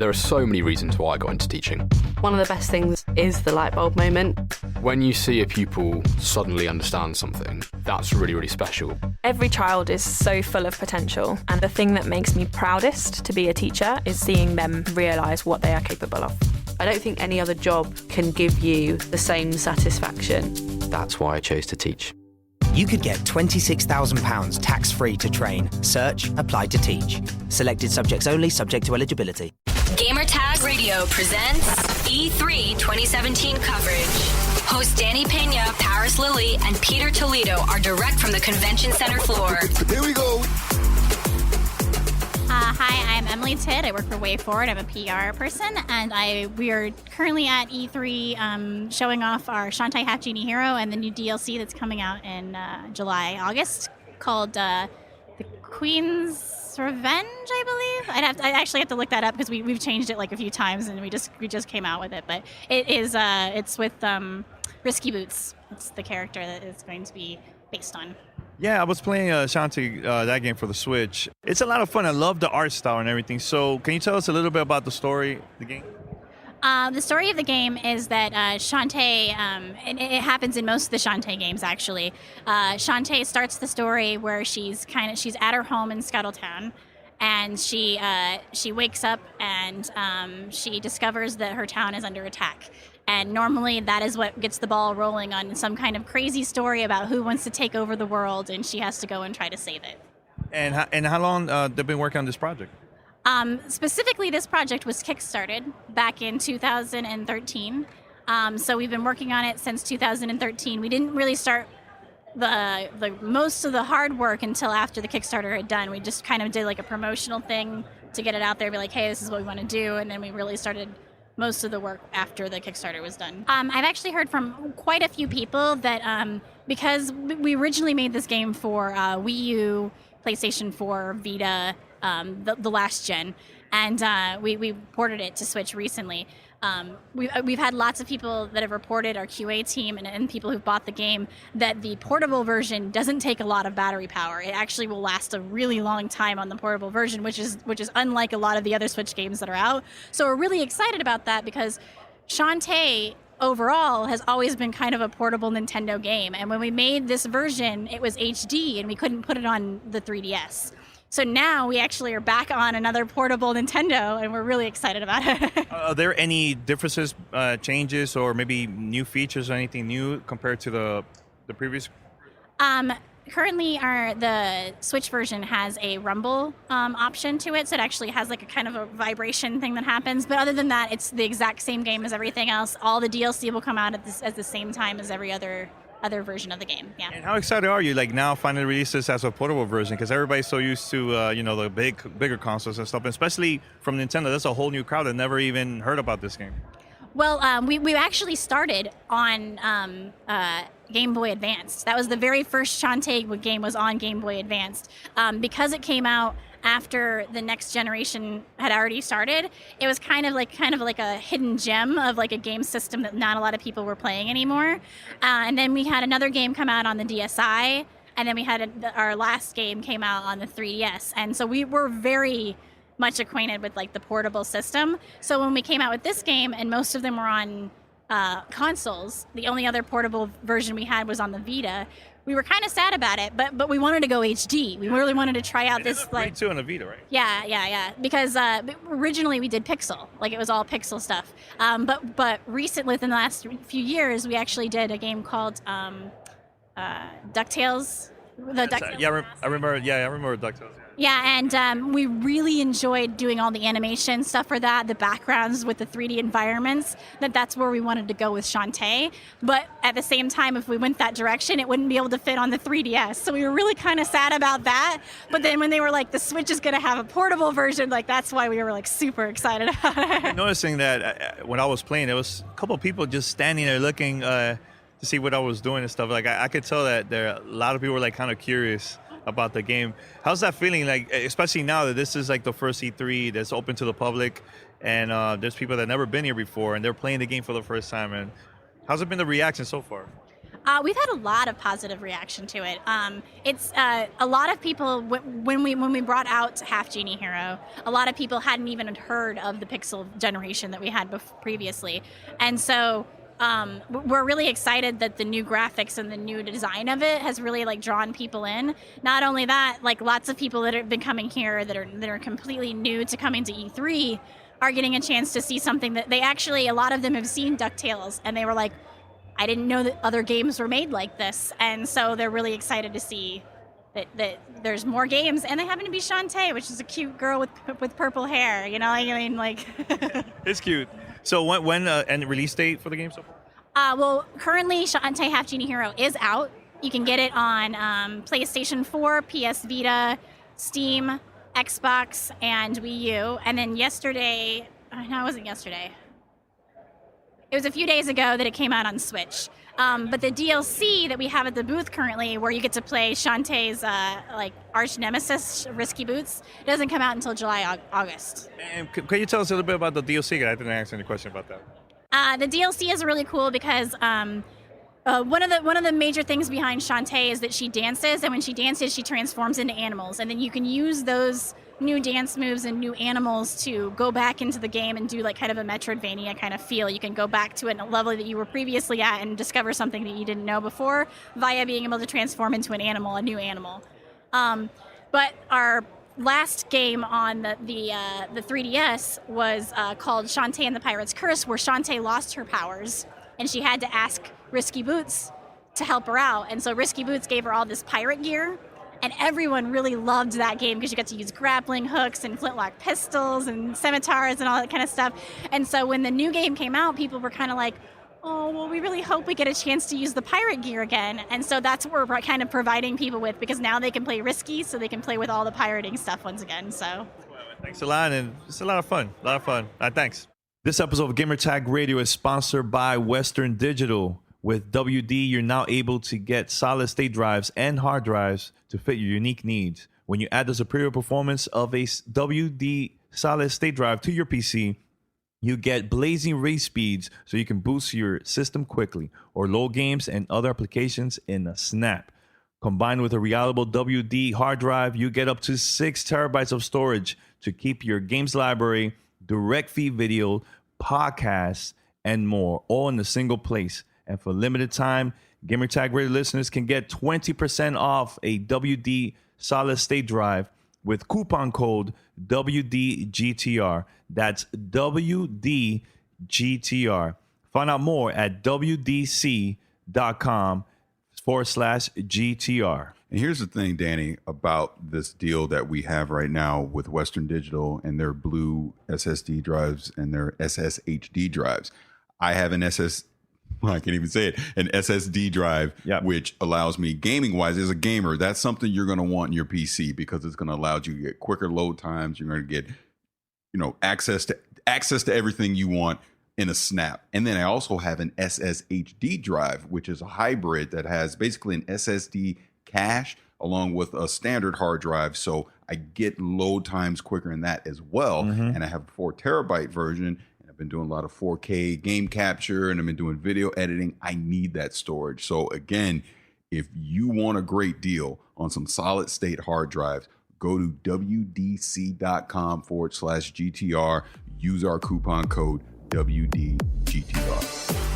There are so many reasons why I got into teaching. One of the best things is the light bulb moment. When you see a pupil suddenly understand something, that's really, really special. Every child is so full of potential, and the thing that makes me proudest to be a teacher is seeing them realise what they are capable of. I don't think any other job can give you the same satisfaction. That's why I chose to teach. You could get £26,000 tax-free to train. Search Applied to Teach. Selected subjects only, subject to eligibility. Gamertag Radio presents E3 2017 coverage. Hosts Danny Pena, Paris Lilly, and Peter Toledo are direct from the convention center floor. Here we go. Hi, I'm Emily Tidd. I work for Wayforward. I'm a PR person, and we are currently at E3 showing off our Shantae Half-Genie hero and the new DLC that's coming out in August, called The Queen's Revenge, I believe. I actually have to look that up because we've changed it like a few times, and we just came out with it. But it is it's with Risky Boots. It's the character that it's going to be based on. Yeah, I was playing Shantae, that game for the Switch. It's a lot of fun. I love the art style and everything. So can you tell us a little bit about the story of the game? The story of the game is that Shantae, and it happens in most of the Shantae games actually. Shantae starts the story where she's at her home in Scuttletown, and she wakes up and she discovers that her town is under attack. And normally that is what gets the ball rolling on some kind of crazy story about who wants to take over the world, and she has to go and try to save it. And how long they've been working on this project? Specifically, this project was kickstarted back in 2013. So we've been working on it since 2013. We didn't really start the most of the hard work until after the Kickstarter had done. We just kind of did like a promotional thing to get it out there, be like, hey, this is what we want to do, and then we really started most of the work after the Kickstarter was done. I've actually heard from quite a few people that because we originally made this game for Wii U, PlayStation 4, Vita, the last gen, and we ported it to Switch recently. We've had lots of people that have reported, our QA team and people who've bought the game, that the portable version doesn't take a lot of battery power. It actually will last a really long time on the portable version, which is unlike a lot of the other Switch games that are out. So we're really excited about that because Shantae overall has always been kind of a portable Nintendo game. And when we made this version, it was HD and we couldn't put it on the 3DS. So now we actually are back on another portable Nintendo, and we're really excited about it. Are there any differences, changes, or maybe new features or anything new compared to the previous? Currently, the Switch version has a rumble option to it, so it actually has like a kind of a vibration thing that happens. But other than that, it's the exact same game as everything else. All the DLC will come out at the same time as every other version of the game. Yeah. And how excited are you, like now finally release this as a portable version? Because everybody's so used to the bigger consoles and stuff, and especially from Nintendo. That's a whole new crowd that never even heard about this game. Well, we actually started on Game Boy Advanced. That was the very first Shantae game was on Game Boy Advanced. Because it came out after the next generation had already started, it was kind of like a hidden gem of like a game system that not a lot of people were playing anymore. And then we had another game come out on the DSi, and then we had our last game came out on the 3DS. And so we were very much acquainted with like the portable system. So when we came out with this game, and most of them were on consoles, the only other portable version we had was on the Vita. We were kind of sad about it, but we wanted to go HD. We really wanted to try out this like too on the Vita, right? Yeah. Because originally we did Pixel, like it was all Pixel stuff. But recently, within the last few years, we actually did a game called DuckTales. I remember DuckTales. Yeah, and we really enjoyed doing all the animation stuff for that, the backgrounds with the 3D environments. That's where we wanted to go with Shantae. But at the same time, if we went that direction, it wouldn't be able to fit on the 3DS. So we were really kind of sad about that. But then when they were like, the Switch is going to have a portable version, like that's why we were like super excited about it. I'm noticing that when I was playing, there was a couple of people just standing there looking to see what I was doing and stuff. Like I could tell that a lot of people were like kind of curious about the game. How's that feeling, like, especially now that this is like the first E3 that's open to the public, and there's people that never been here before and they're playing the game for the first time? And how's it been, the reaction so far? We've had a lot of positive reaction to it. It's a lot of people when we brought out Half-Genie Hero, a lot of people hadn't even heard of the pixel generation that we had previously, and so we're really excited that the new graphics and the new design of it has really like drawn people in. Not only that, like lots of people that have been coming here that are completely new to coming to E3 are getting a chance to see something that they actually, a lot of them have seen DuckTales and they were like, I didn't know that other games were made like this. And so they're really excited to see that there's more games, and they happen to be Shantae, which is a cute girl with purple hair, you know, I mean, like. It's cute. So when and release date for the game so far? Well, currently Shantae Half-Genie Hero is out. You can get it on PlayStation 4, PS Vita, Steam, Xbox, and Wii U. And then yesterday, no, it wasn't yesterday. It was a few days ago that it came out on Switch. But the DLC that we have at the booth currently, where you get to play Shantae's like arch nemesis, Risky Boots, doesn't come out until July, August. And can you tell us a little bit about the DLC? I didn't answer any question about that. The DLC is really cool because one of the major things behind Shantae is that she dances, and when she dances, she transforms into animals, and then you can use those new dance moves and new animals to go back into the game and do like kind of a Metroidvania kind of feel. You can go back to a level that you were previously at and discover something that you didn't know before via being able to transform into an animal, a new animal. But our last game on the 3DS was called Shantae and the Pirate's Curse, where Shantae lost her powers and she had to ask Risky Boots to help her out. And so Risky Boots gave her all this pirate gear, and everyone really loved that game because you got to use grappling hooks and flintlock pistols and scimitars and all that kind of stuff. And so when the new game came out, people were kind of like, oh, well, we really hope we get a chance to use the pirate gear again. And so that's what we're kind of providing people with, because now they can play Risky, so they can play with all the pirating stuff once again. So thanks a lot, and it's a lot of fun. Thanks. This episode of Gamertag Radio is sponsored by Western Digital. With WD, you're now able to get solid-state drives and hard drives to fit your unique needs. When you add the superior performance of a WD solid-state drive to your PC, you get blazing race speeds so you can boost your system quickly or load games and other applications in a snap. Combined with a reliable WD hard drive, you get up to 6 terabytes of storage to keep your games library, direct feed video, podcasts, and more, all in a single place. And for a limited time, Gamertag Radio listeners can get 20% off a WD solid-state drive with coupon code WDGTR. That's WDGTR. Find out more at WDC.com/GTR. And here's the thing, Danny, about this deal that we have right now with Western Digital and their blue SSD drives and their SSHD drives. I have an I can't even say it, an SSD drive, which allows me, gaming-wise, as a gamer, that's something you're going to want in your PC because it's going to allow you to get quicker load times. You're going to get, access to everything you want in a snap. And then I also have an SSHD drive, which is a hybrid that has basically an SSD cache along with a standard hard drive. So I get load times quicker in that as well. Mm-hmm. And I have a 4 terabyte version. Been doing a lot of 4K game capture, and I've been doing video editing. I need that storage. So again, if you want a great deal on some solid state hard drives, go to WDC.com/GTR. Use our coupon code WDGTR.